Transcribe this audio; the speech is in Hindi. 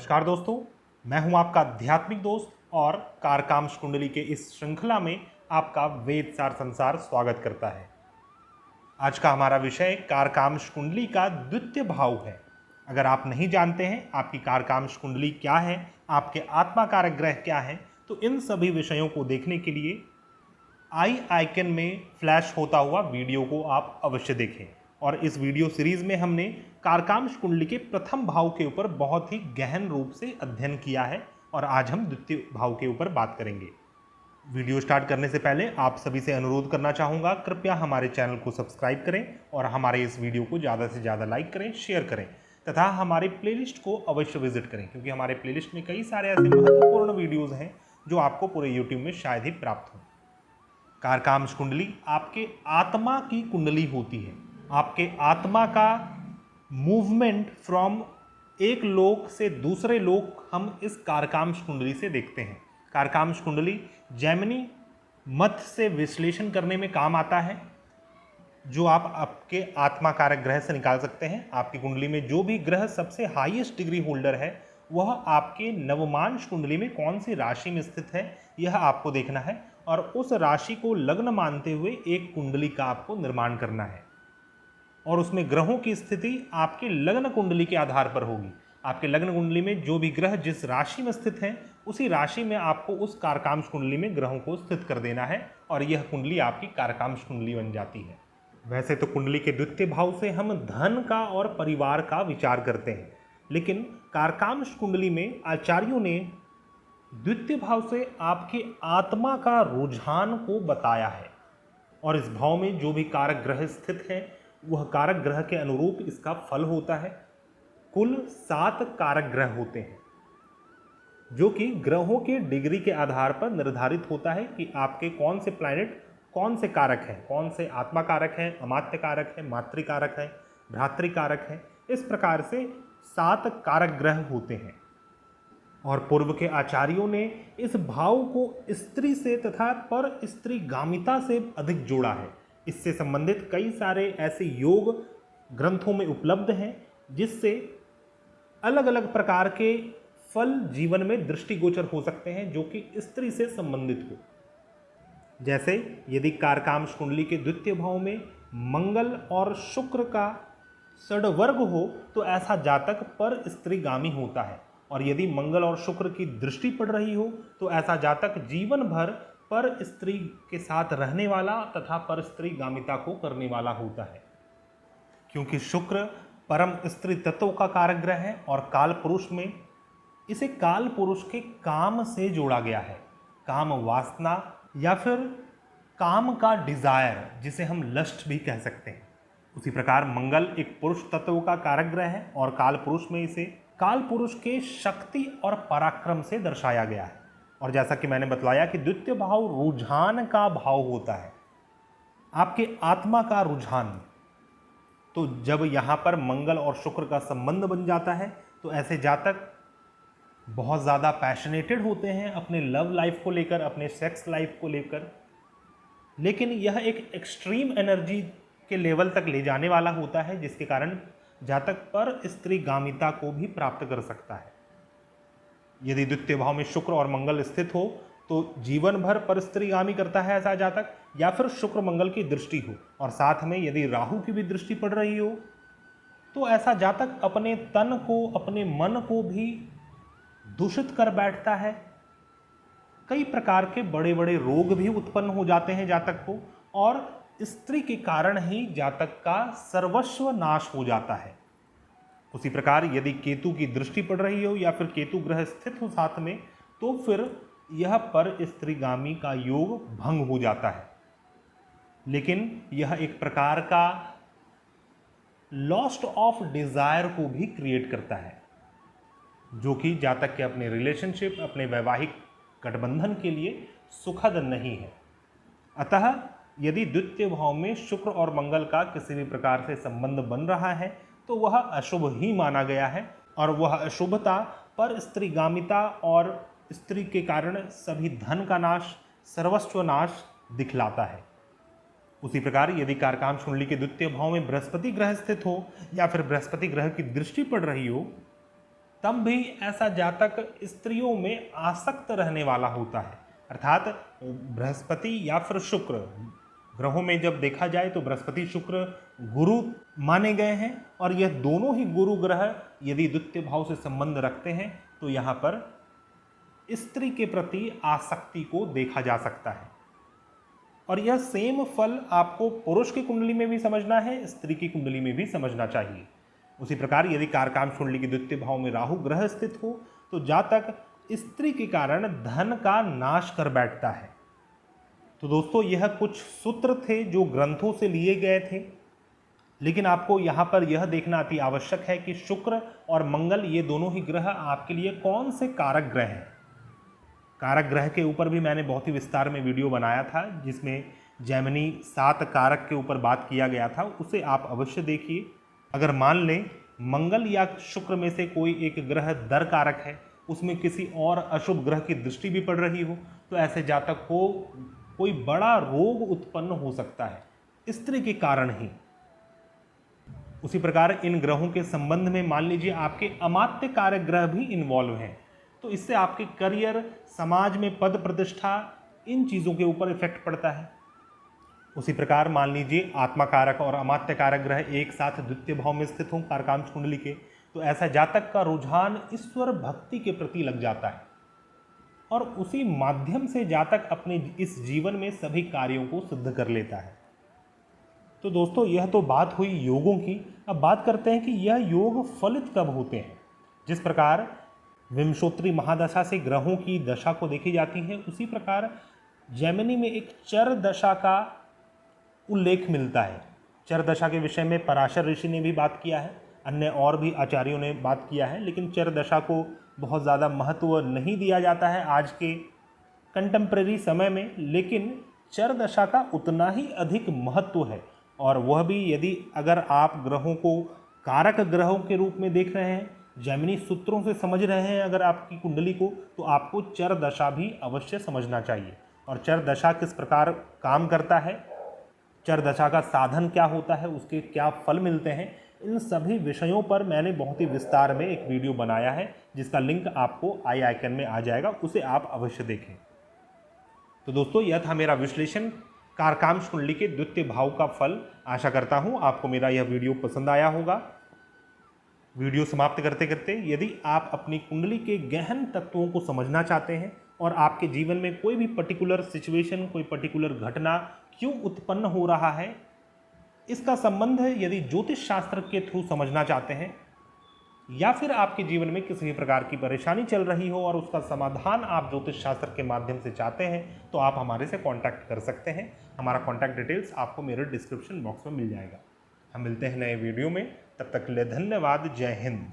नमस्कार दोस्तों, मैं हूं आपका आध्यात्मिक दोस्त और कारकांश कुंडली के इस श्रृंखला में आपका वेद सार संसार स्वागत करता है। आज का हमारा विषय कारकांश कुंडली का द्वितीय भाव है। अगर आप नहीं जानते हैं आपकी कारकांश कुंडली क्या है, आपके आत्मा कारक ग्रह क्या है, तो इन सभी विषयों को देखने के लिए आई आइकन में फ्लैश होता हुआ वीडियो को आप अवश्य देखें। और इस वीडियो सीरीज में हमने कारकांश कुंडली के प्रथम भाव के ऊपर बहुत ही गहन रूप से अध्ययन किया है और आज हम द्वितीय भाव के ऊपर बात करेंगे। वीडियो स्टार्ट करने से पहले आप सभी से अनुरोध करना चाहूँगा, कृपया हमारे चैनल को सब्सक्राइब करें और हमारे इस वीडियो को ज़्यादा से ज़्यादा लाइक करें, शेयर करें तथा हमारे प्लेलिस्ट को अवश्य विजिट करें, क्योंकि हमारे प्लेलिस्ट में कई सारे ऐसे महत्वपूर्ण वीडियोज़ हैं जो आपको पूरे यूट्यूब में शायद ही प्राप्त हों। कारकांश कुंडली आपके आत्मा की कुंडली होती है। आपके आत्मा का मूवमेंट फ्रॉम एक लोक से दूसरे लोक हम इस कारकांश कुंडली से देखते हैं। कारकांश कुंडली जैमिनी मत से विश्लेषण करने में काम आता है, जो आप आपके आत्मा कारक ग्रह से निकाल सकते हैं। आपकी कुंडली में जो भी ग्रह सबसे हाईएस्ट डिग्री होल्डर है वह आपके नवमांश कुंडली में कौन सी राशि में स्थित है, यह आपको देखना है और उस राशि को लग्न मानते हुए एक कुंडली का आपको निर्माण करना है। और उसमें ग्रहों की स्थिति आपके लग्न कुंडली के आधार पर होगी। आपके लग्न कुंडली में जो भी ग्रह जिस राशि में स्थित हैं, उसी राशि में आपको उस कारकांश कुंडली में ग्रहों को स्थित कर देना है और यह कुंडली आपकी कारकांश कुंडली बन जाती है। वैसे तो कुंडली के द्वितीय भाव से हम धन का और परिवार का विचार करते हैं, लेकिन कारकांश कुंडली में आचार्यों ने द्वितीय भाव से आपके आत्मा का रुझान को बताया है और इस भाव में जो भी कारक ग्रह स्थित हैं वह कारक ग्रह के अनुरूप इसका फल होता है। कुल 7 कारक ग्रह होते हैं, जो कि ग्रहों के डिग्री के आधार पर निर्धारित होता है कि आपके कौन से प्लैनेट कौन से कारक हैं, कौन से आत्मा कारक हैं, अमात्य कारक हैं, मातृ कारक हैं, भ्रातृ कारक हैं। इस प्रकार से 7 कारक ग्रह होते हैं और पूर्व के आचार्यों ने इस भाव को स्त्री से तथा पर स्त्री गामिता से अधिक जोड़ा है। इससे संबंधित कई सारे ऐसे योग ग्रंथों में उपलब्ध हैं जिससे अलग अलग प्रकार के फल जीवन में दृष्टिगोचर हो सकते हैं जो कि स्त्री से संबंधित हो। जैसे यदि कारकांश कुंडली के द्वितीय भाव में मंगल और शुक्र का षड्वर्ग हो तो ऐसा जातक पर स्त्रीगामी होता है, और यदि मंगल और शुक्र की दृष्टि पड़ रही हो तो ऐसा जातक जीवन भर पर स्त्री के साथ रहने वाला तथा पर स्त्री गामिता को करने वाला होता है, क्योंकि शुक्र परम स्त्री तत्व का कारक ग्रह है और काल पुरुष में इसे काल पुरुष के काम से जोड़ा गया है। काम वासना या फिर काम का डिजायर, जिसे हम लस्ट भी कह सकते हैं। उसी प्रकार मंगल एक पुरुष तत्व का कारक ग्रह है और काल पुरुष में इसे काल पुरुष के शक्ति और पराक्रम से दर्शाया गया है। और जैसा कि मैंने बतलाया कि द्वितीय भाव रुझान का भाव होता है, आपके आत्मा का रुझान। तो जब यहाँ पर मंगल और शुक्र का संबंध बन जाता है तो ऐसे जातक बहुत ज़्यादा पैशनेटेड होते हैं अपने लव लाइफ को लेकर, अपने सेक्स लाइफ को लेकर, लेकिन यह एक एक्सट्रीम एनर्जी के लेवल तक ले जाने वाला होता है, जिसके कारण जातक पर स्त्री गामिता को भी प्राप्त कर सकता है। यदि द्वितीय भाव में शुक्र और मंगल स्थित हो तो जीवन भर पर स्त्रीगामी करता है ऐसा जातक, या फिर शुक्र मंगल की दृष्टि हो और साथ में यदि राहु की भी दृष्टि पड़ रही हो तो ऐसा जातक अपने तन को, अपने मन को भी दूषित कर बैठता है। कई प्रकार के बड़े बड़े रोग भी उत्पन्न हो जाते हैं जातक को, और स्त्री के कारण ही जातक का सर्वस्व नाश हो जाता है। उसी प्रकार यदि केतु की दृष्टि पड़ रही हो या फिर केतु ग्रह स्थित हो साथ में, तो फिर यह पर स्त्रीगामी का योग भंग हो जाता है। लेकिन यह एक प्रकार का लॉस्ट ऑफ डिजायर को भी क्रिएट करता है, जो कि जातक के अपने रिलेशनशिप, अपने वैवाहिक गठबंधन के लिए सुखद नहीं है। अतः यदि द्वितीय भाव में शुक्र और मंगल का किसी भी प्रकार से संबंध बन रहा है तो वह अशुभ ही माना गया है, और वह अशुभता पर स्त्रीगामिता और स्त्री के कारण सभी धन का नाश, सर्वस्व नाश दिखलाता है। उसी प्रकार यदि कारकांश कुंडली के द्वितीय भाव में बृहस्पति ग्रह स्थित हो या फिर बृहस्पति ग्रह की दृष्टि पड़ रही हो तब भी ऐसा जातक स्त्रियों में आसक्त रहने वाला होता है। अर्थात बृहस्पति या फिर शुक्र, ग्रहों में जब देखा जाए तो बृहस्पति शुक्र गुरु माने गए हैं, और यह दोनों ही गुरु ग्रह यदि द्वितीय भाव से संबंध रखते हैं तो यहाँ पर स्त्री के प्रति आसक्ति को देखा जा सकता है। और यह सेम फल आपको पुरुष की कुंडली में भी समझना है, स्त्री की कुंडली में भी समझना चाहिए। उसी प्रकार यदि कारकाम कुंडली के द्वितीय भाव में राहु ग्रह स्थित हो तो जातक स्त्री के कारण धन का नाश कर बैठता है। तो दोस्तों, यह कुछ सूत्र थे जो ग्रंथों से लिए गए थे, लेकिन आपको यहाँ पर यह देखना अति आवश्यक है कि शुक्र और मंगल ये दोनों ही ग्रह आपके लिए कौन से कारक ग्रह हैं। कारक ग्रह के ऊपर भी मैंने बहुत ही विस्तार में वीडियो बनाया था, जिसमें जैमिनी 7 कारक के ऊपर बात किया गया था, उसे आप अवश्य देखिए। अगर मान लें मंगल या शुक्र में से कोई एक ग्रह दर कारक है, उसमें किसी और अशुभ ग्रह की दृष्टि भी पड़ रही हो, तो ऐसे जातक को कोई बड़ा रोग उत्पन्न हो सकता है स्त्री के कारण ही। उसी प्रकार इन ग्रहों के संबंध में मान लीजिए आपके अमात्य कारक ग्रह भी इन्वॉल्व हैं, तो इससे आपके करियर, समाज में पद प्रतिष्ठा, इन चीज़ों के ऊपर इफेक्ट पड़ता है। उसी प्रकार मान लीजिए आत्मा कारक और अमात्य कारक ग्रह एक साथ द्वितीय भाव में स्थित हों कारकांश कुंडली के, तो ऐसा जातक का रुझान ईश्वर भक्ति के प्रति लग जाता है, और उसी माध्यम से जातक अपने इस जीवन में सभी कार्यों को सिद्ध कर लेता है। तो दोस्तों, यह तो बात हुई योगों की। अब बात करते हैं कि यह योग फलित कब होते हैं। जिस प्रकार विंशोत्तरी महादशा से ग्रहों की दशा को देखी जाती है, उसी प्रकार जैमिनी में एक चर दशा का उल्लेख मिलता है। चर दशा के विषय में पराशर ऋषि ने भी बात किया है, अन्य और भी आचार्यों ने बात किया है, लेकिन चर दशा को बहुत ज़्यादा महत्व नहीं दिया जाता है आज के कंटेम्प्रेरी समय में, लेकिन चर दशा का उतना ही अधिक महत्व है। और वह भी यदि अगर आप ग्रहों को कारक ग्रहों के रूप में देख रहे हैं, जैमिनी सूत्रों से समझ रहे हैं अगर आपकी कुंडली को, तो आपको चर दशा भी अवश्य समझना चाहिए। और चर दशा किस प्रकार काम करता है, चर दशा का साधन क्या होता है, उसके क्या फल मिलते हैं, इन सभी विषयों पर मैंने बहुत ही विस्तार में एक वीडियो बनाया है, जिसका लिंक आपको आई आइकन में आ जाएगा, उसे आप अवश्य देखें। तो दोस्तों, यह था मेरा विश्लेषण कारकांश कुंडली के द्वितीय भाव का फल। आशा करता हूं आपको मेरा यह वीडियो पसंद आया होगा। वीडियो समाप्त करते करते यदि आप अपनी कुंडली के गहन तत्वों को समझना चाहते हैं और आपके जीवन में कोई भी पर्टिकुलर सिचुएशन, कोई पर्टिकुलर घटना क्यों उत्पन्न हो रहा है, इसका संबंध यदि ज्योतिष शास्त्र के थ्रू समझना चाहते हैं, या फिर आपके जीवन में किसी भी प्रकार की परेशानी चल रही हो और उसका समाधान आप ज्योतिष शास्त्र के माध्यम से चाहते हैं, तो आप हमारे से कांटेक्ट कर सकते हैं। हमारा कांटेक्ट डिटेल्स आपको मेरे डिस्क्रिप्शन बॉक्स में मिल जाएगा। हम मिलते हैं नए वीडियो में, तब तक के लिए धन्यवाद। जय हिंद।